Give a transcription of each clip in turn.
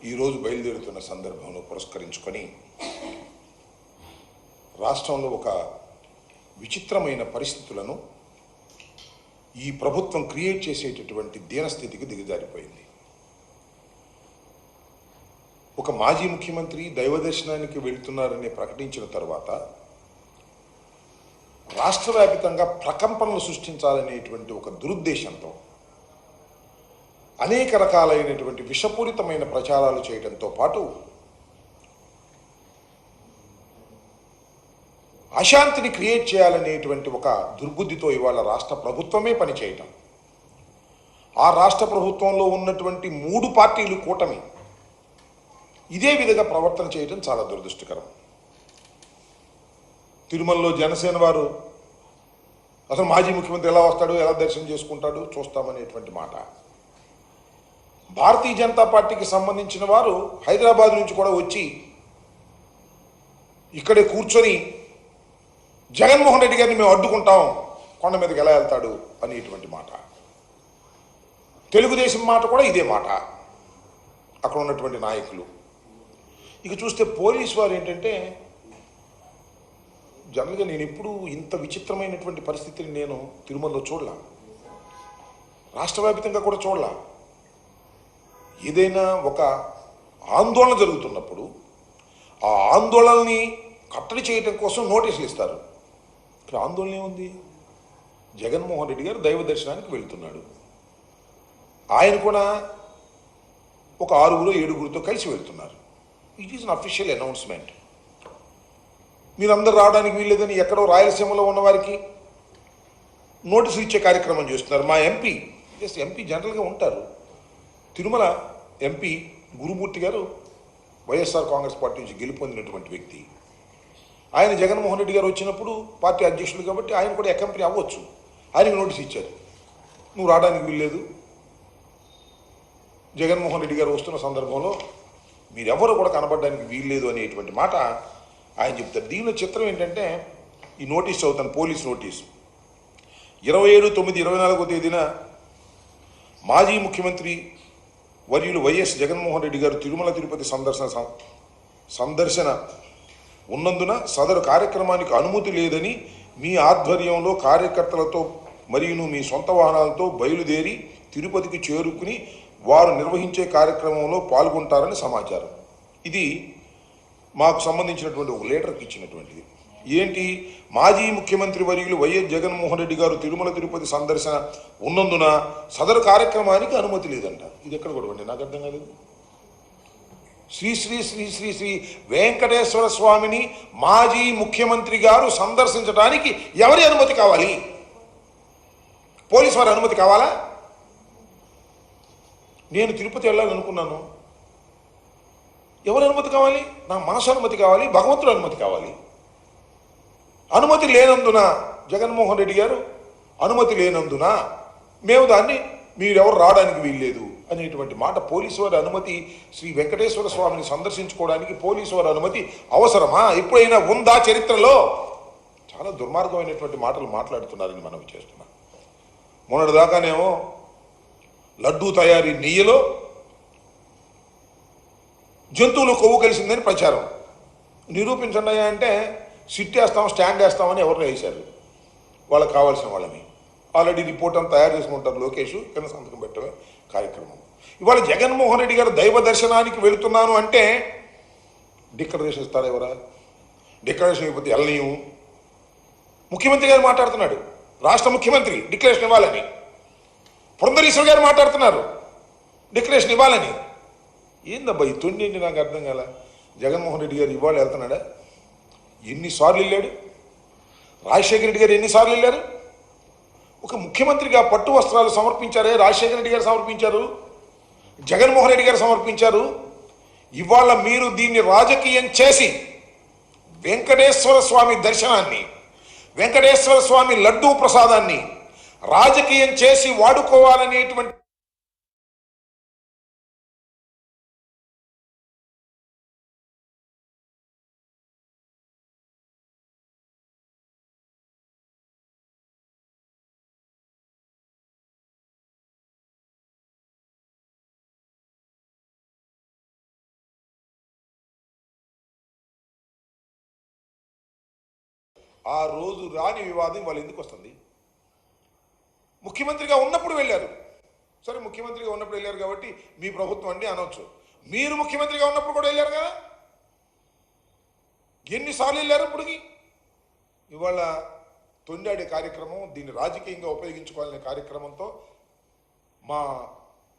ఈరోజు బయలుదేరుతున్న సందర్భంలో పురస్కరించుకొని రాష్ట్రంలో ఒక విచిత్రమైన పరిస్థితులను ఈ ప్రభుత్వం క్రియేట్ చేసేటటువంటి దీనస్థితికి దిగజారిపోయింది. ఒక మాజీ ముఖ్యమంత్రి దైవ దర్శనానికి వెళుతున్నారని ప్రకటించిన తర్వాత రాష్ట్ర వ్యాప్తంగా ప్రకంపనలు సృష్టించాలనేటువంటి ఒక దురుద్దేశంతో అనేక రకాలైనటువంటి విషపూరితమైన ప్రచారాలు చేయడంతో పాటు అశాంతిని క్రియేట్ చేయాలనేటువంటి ఒక దుర్బుద్ధితో ఇవాళ రాష్ట్ర ప్రభుత్వమే పనిచేయటం, ఆ రాష్ట్ర ప్రభుత్వంలో ఉన్నటువంటి 3 పార్టీలు కూటమి ఇదే విధంగా ప్రవర్తన చేయడం చాలా దురదృష్టకరం. తిరుమలలో జనసేన వారు అసలు మాజీ ముఖ్యమంత్రి ఎలా వస్తాడు, ఎలా దర్శనం చేసుకుంటాడు చూస్తామనేటువంటి మాట. భారతీయ జనతా పార్టీకి సంబంధించిన వారు హైదరాబాద్ నుంచి కూడా వచ్చి ఇక్కడే కూర్చొని జగన్మోహన్ రెడ్డి గారిని మేము అడ్డుకుంటాం, కొండ మీదకి ఎలా వెళ్తాడు అనేటువంటి మాట. తెలుగుదేశం మాట కూడా ఇదే మాట, అక్కడ ఉన్నటువంటి నాయకులు. ఇక చూస్తే పోలీసు వారు ఏంటంటే, జనరల్గా నేను ఎప్పుడు ఇంత విచిత్రమైనటువంటి పరిస్థితిని నేను తిరుమలలో చూడలా, రాష్ట్ర వ్యాప్తంగా కూడా చూడలా. ఏదైనా ఒక ఆందోళన జరుగుతున్నప్పుడు ఆ ఆందోళనని కట్టడి చేయడం కోసం నోటీసులు ఇస్తారు. ఇక్కడ ఆందోళన ఏముంది? జగన్మోహన్ రెడ్డి గారు దైవ దర్శనానికి వెళ్తున్నాడు, ఆయన కూడా ఒక 6-7 కలిసి వెళ్తున్నారు. It is an official announcement. మీరందరూ రావడానికి వీల్లేదని ఎక్కడో రాయలసీమలో ఉన్న వారికి నోటీసులు ఇచ్చే కార్యక్రమం చేస్తున్నారు. మా ఎంపీ జనరల్గా ఉంటారు, తిరుమల ఎంపీ గురుమూర్తి గారు వైఎస్ఆర్ కాంగ్రెస్ పార్టీ నుంచి గెలుపొందినటువంటి వ్యక్తి. ఆయన జగన్మోహన్ రెడ్డి గారు వచ్చినప్పుడు పార్టీ అధ్యక్షులు కాబట్టి ఆయన కూడా అకంపెనీ అవ్వచ్చు. ఆయనకు నోటీస్ ఇచ్చారు, నువ్వు రావడానికి వీల్లేదు, జగన్మోహన్ రెడ్డి గారు వస్తున్న సందర్భంలో మీరెవరు కూడా కనబడడానికి వీల్లేదు అనేటువంటి మాట ఆయన చెప్తారు. దీనిలో చిత్రం ఏంటంటే, ఈ నోటీస్ చదువుతాను, పోలీస్ నోటీసు. 27/9/24 తేదీన మాజీ ముఖ్యమంత్రి వర్యులు వైఎస్ జగన్మోహన్ రెడ్డి గారు తిరుమల తిరుపతి సందర్శన ఉన్నందున సదరు కార్యక్రమానికి అనుమతి లేదని మీ ఆధ్వర్యంలో కార్యకర్తలతో మరియు మీ సొంత వాహనాలతో బయలుదేరి తిరుపతికి చేరుకుని వారు నిర్వహించే కార్యక్రమంలో పాల్గొంటారని సమాచారం. ఇది మాకు సంబంధించినటువంటి ఒక లెటర్కి ఇచ్చినటువంటిది. ఏంటి? మాజీ ముఖ్యమంత్రి వర్యులు వైఎస్ జగన్మోహన్ రెడ్డి గారు తిరుమల తిరుపతి సందర్శన ఉన్నందున సదరు కార్యక్రమానికి అనుమతి లేదంట. ఇది ఎక్కడ కూడా నాకు అర్థం కాలేదు. శ్రీ శ్రీ శ్రీ శ్రీ శ్రీ వెంకటేశ్వర స్వామిని మాజీ ముఖ్యమంత్రి గారు సందర్శించడానికి ఎవరి అనుమతి కావాలి? పోలీసు వారి అనుమతి కావాలా? నేను తిరుపతి వెళ్ళాలనుకున్నాను, ఎవరి అనుమతి కావాలి? నా మనసు అనుమతి కావాలి, భగవంతుడు అనుమతి కావాలి. అనుమతి లేనందున జగన్మోహన్ రెడ్డి గారు అనుమతి లేనందున మేము దాన్ని మీరెవరు రావడానికి వీల్లేదు అనేటువంటి మాట. పోలీసు వారి అనుమతి, శ్రీ వెంకటేశ్వర స్వామిని సందర్శించుకోవడానికి పోలీసు వారి అనుమతి అవసరమా? ఎప్పుడైనా ఉందా చరిత్రలో? చాలా దుర్మార్గమైనటువంటి మాటలు మాట్లాడుతున్నారని మనం చేస్తున్నాం. మొన్నటిదాకానేమో లడ్డూ తయారీ నెయ్యిలో జంతువులు కొవ్వు కలిసిందని ప్రచారం. నిరూపించండి అంటే సిట్ వేస్తాం, స్టాండ్ వేస్తామని ఎవరిని వేశారు, వాళ్ళకి కావాల్సిన వాళ్ళని. ఆల్రెడీ రిపోర్ట్ అంతా తయారు చేసుకుంటారు లోకేష్, కింద సంతకం పెట్టమే కార్యక్రమం. ఇవాళ జగన్మోహన్ రెడ్డి గారు దైవ దర్శనానికి వెళుతున్నాను అంటే డిక్లరేషన్ ఇస్తారా? ఎవరా డిక్లరేషన్ ఇవ్వకపోతే వెళ్ళనీయము. ముఖ్యమంత్రి గారు మాట్లాడుతున్నాడు, రాష్ట్ర ముఖ్యమంత్రి డిక్లరేషన్ ఇవ్వాలని. పురంధరేశ్వర్ గారు మాట్లాడుతున్నారు, డిక్లరేషన్ ఇవ్వాలని. ఏందబ్బా ఈ తొండి ఏంటి? నాకు అర్థం కాల. జగన్మోహన్ రెడ్డి గారు ఇవాళ వెళ్తున్నాడా? ఎన్నిసార్లు వెళ్ళాడు? రాజశేఖర రెడ్డి గారు ఎన్నిసార్లు వెళ్ళారు? ఒక ముఖ్యమంత్రిగా పట్టు వస్త్రాలు సమర్పించారే, రాజశేఖర రెడ్డి గారు సమర్పించారు, జగన్మోహన్ రెడ్డి గారు సమర్పించారు. ఇవాళ మీరు దీన్ని రాజకీయం చేసి వెంకటేశ్వర స్వామి దర్శనాన్ని, వెంకటేశ్వర స్వామి లడ్డూ ప్రసాదాన్ని రాజకీయం చేసి వాడుకోవాలనేటువంటి ఆ రోజు రాని వివాదం వాళ్ళు ఎందుకు వస్తుంది? ముఖ్యమంత్రిగా ఉన్నప్పుడు వెళ్ళారు, సరే ముఖ్యమంత్రిగా ఉన్నప్పుడు వెళ్ళారు కాబట్టి మీ ప్రభుత్వం అండి అనవచ్చు. మీరు ముఖ్యమంత్రిగా ఉన్నప్పుడు కూడా వెళ్ళారు కదా, ఎన్నిసార్లు వెళ్ళారు ఇప్పటికి? ఇవాళ తొండాడే కార్యక్రమం, దీన్ని రాజకీయంగా ఉపయోగించుకోవాలనే కార్యక్రమంతో మా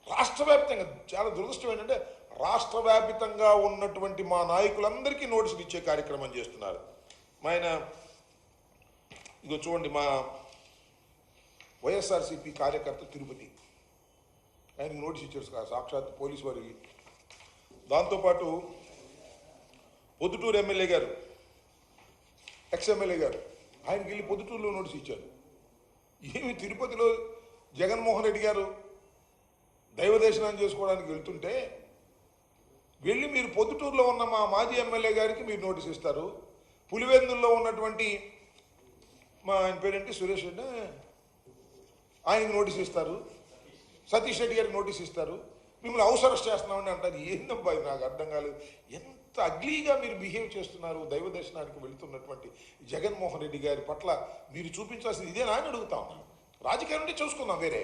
రాష్ట్ర వ్యాప్తంగా చాలా దురదృష్టం ఏంటంటే రాష్ట్ర వ్యాప్తంగా ఉన్నటువంటి మా నాయకులందరికీ నోటీసులు ఇచ్చే కార్యక్రమం చేస్తున్నారు. ఆయన ఇదిగో చూడండి, మా వైఎస్ఆర్సీపీ కార్యకర్త తిరుపతి, ఆయనకి నోటీస్ ఇచ్చారు సాక్షాత్ పోలీసు వారికి. దాంతోపాటు పొద్దుటూరు ఎమ్మెల్యే గారు, ఎక్స్ఎమ్మెల్యే గారు, ఆయనకి వెళ్ళి పొద్దుటూరులో నోటీస్ ఇచ్చారు. ఏమి తిరుపతిలో జగన్మోహన్ రెడ్డి గారు దైవ దర్శనం చేసుకోవడానికి వెళ్తుంటే వెళ్ళి మీరు పొద్దుటూరులో ఉన్న మా మాజీ ఎమ్మెల్యే గారికి మీరు నోటీస్ ఇస్తారు, పులివెందుల్లో ఉన్నటువంటి మా ఆయన పేరేంటి సురేష్ రెడ్డి ఆయనకి నోటీస్ ఇస్తారు, సతీష్ రెడ్డి గారికి నోటీస్ ఇస్తారు, మిమ్మల్ని హౌస్ అరెస్ట్ చేస్తున్నామని అంటారు. ఏందబ్బా నాకు అర్థం కాలేదు. ఎంత అగ్లీగా మీరు బిహేవ్ చేస్తున్నారు దైవ దర్శనానికి వెళుతున్నటువంటి జగన్మోహన్ రెడ్డి గారి పట్ల మీరు చూపించాల్సింది ఇదేనా అని అడుగుతా ఉన్నాను. రాజకీయం నుండి చూసుకుందాం, వేరే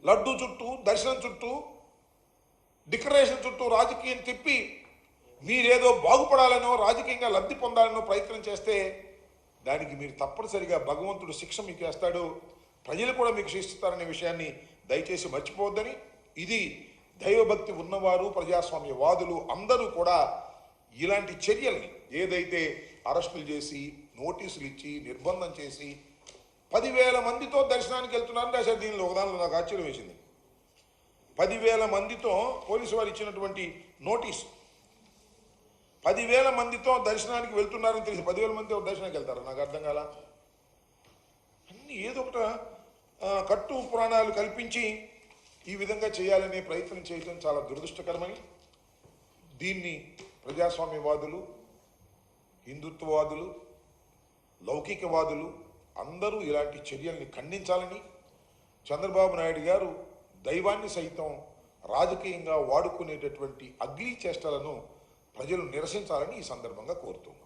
లడ్డు చుట్టూ దర్శనం చుట్టూ డిక్లరేషన్ చుట్టూ రాజకీయం తిప్పి మీరేదో బాగుపడాలనో రాజకీయంగా లబ్ధి పొందాలనో ప్రయత్నం చేస్తే దానికి మీరు తప్పనిసరిగా భగవంతుడు శిక్ష మీకు వేస్తాడు, ప్రజలు కూడా మీకు శిక్షిస్తారనే విషయాన్ని దయచేసి మర్చిపోవద్దని, ఇది దైవభక్తి ఉన్నవారు ప్రజాస్వామ్యవాదులు అందరూ కూడా ఇలాంటి చర్యల్ని ఏదైతే అరెస్టులు చేసి నోటీసులు ఇచ్చి నిర్బంధం చేసి 10,000 మందితో దర్శనానికి వెళ్తున్నారని రాశారు. దీనిలో ఒకదానిలో నాకు ఆశ్చర్యం వేసింది. 10,000 మందితో పోలీసు వారు ఇచ్చినటువంటి నోటీసు, 10,000 మందితో దర్శనానికి వెళ్తున్నారని తెలిసి 10,000 మందితో దర్శనానికి వెళ్తారు, నాకు అర్థం కాల. అన్ని ఏదో ఒకట కట్టు పురాణాలు కల్పించి ఈ విధంగా చేయాలనే ప్రయత్నం చేయడం చాలా దురదృష్టకరమని, దీన్ని ప్రజాస్వామ్యవాదులు, హిందుత్వవాదులు, లౌకికవాదులు అందరూ ఇలాంటి చర్యల్ని ఖండించాలని, చంద్రబాబు నాయుడు గారు దైవాన్ని సైతం రాజకీయంగా వాడుకునేటటువంటి అగ్లీ చేష్టలను ప్రజలు నిరసించాలని ఈ సందర్భంగా కోరుతున్నాను.